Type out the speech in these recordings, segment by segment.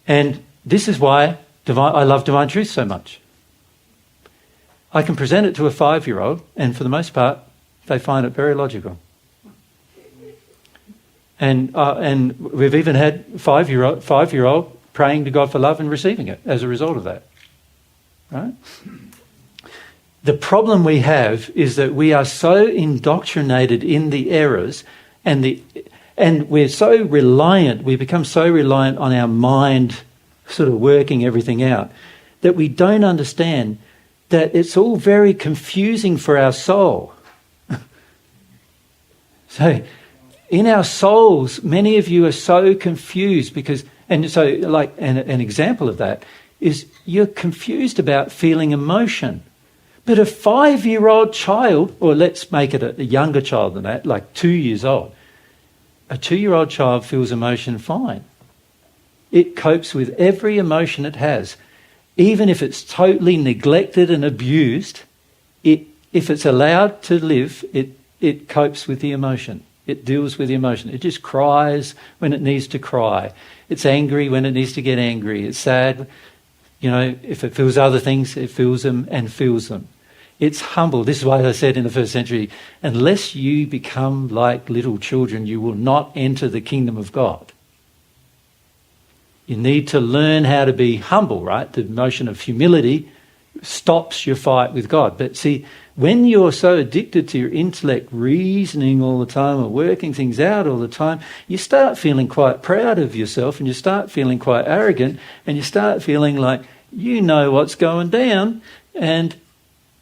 And this is why I love divine truth so much. I can present it to a 5-year-old, and for the most part, they find it very logical. And we've even had 5-year-old praying to God for love and receiving it as a result of that. Right? The problem we have is that we are so indoctrinated in the errors, and we're so reliant, we become so reliant on our mind sort of working everything out, that we don't understand that it's all very confusing for our soul. So in our souls, many of you are so confused because, and so like an example of that is you're confused about feeling emotion. But a 5-year-old child, or let's make it a younger child than that, like 2 years old, a 2-year-old child feels emotion fine. It copes with every emotion it has. Even if it's totally neglected and abused, if it's allowed to live, it copes with the emotion. It deals with the emotion. It just cries when it needs to cry. It's angry when it needs to get angry. It's sad. You know, if it feels other things, it feels them and feels them. It's humble. This is why I said in the first century, unless you become like little children, you will not enter the kingdom of God. You need to learn how to be humble, right? The emotion of humility stops your fight with God. But see, when you're so addicted to your intellect, reasoning all the time or working things out all the time, you start feeling quite proud of yourself, and you start feeling quite arrogant, and you start feeling like you know what's going down, and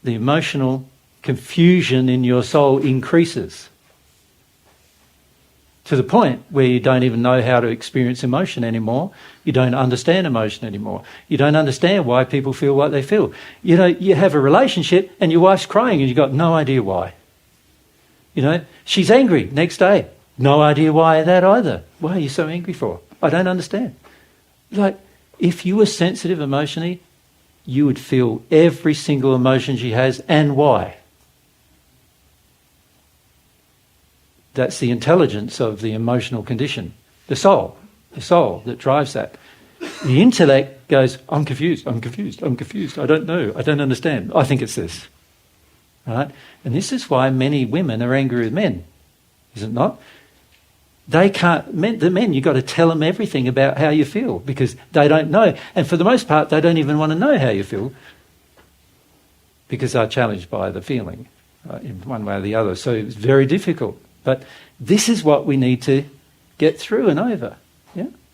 the emotional confusion in your soul increases to the point where you don't even know how to experience emotion anymore. You don't understand emotion anymore. You don't understand why people feel what they feel. You know, you have a relationship and your wife's crying and you've got no idea why. You know, she's angry next day. No idea why that either. Why are you so angry for? I don't understand. Like, if you were sensitive emotionally, you would feel every single emotion she has and why. That's the intelligence of the emotional condition, the soul that drives that. The intellect goes, I'm confused, I don't know, I don't understand. I think it's this. Right? And this is why many women are angry with men, is it not? They can't, the men, you've got to tell them everything about how you feel because they don't know. And for the most part, they don't even want to know how you feel because they're challenged by the feeling in one way or the other. So it's very difficult. But this is what we need to get through and over. Yeah.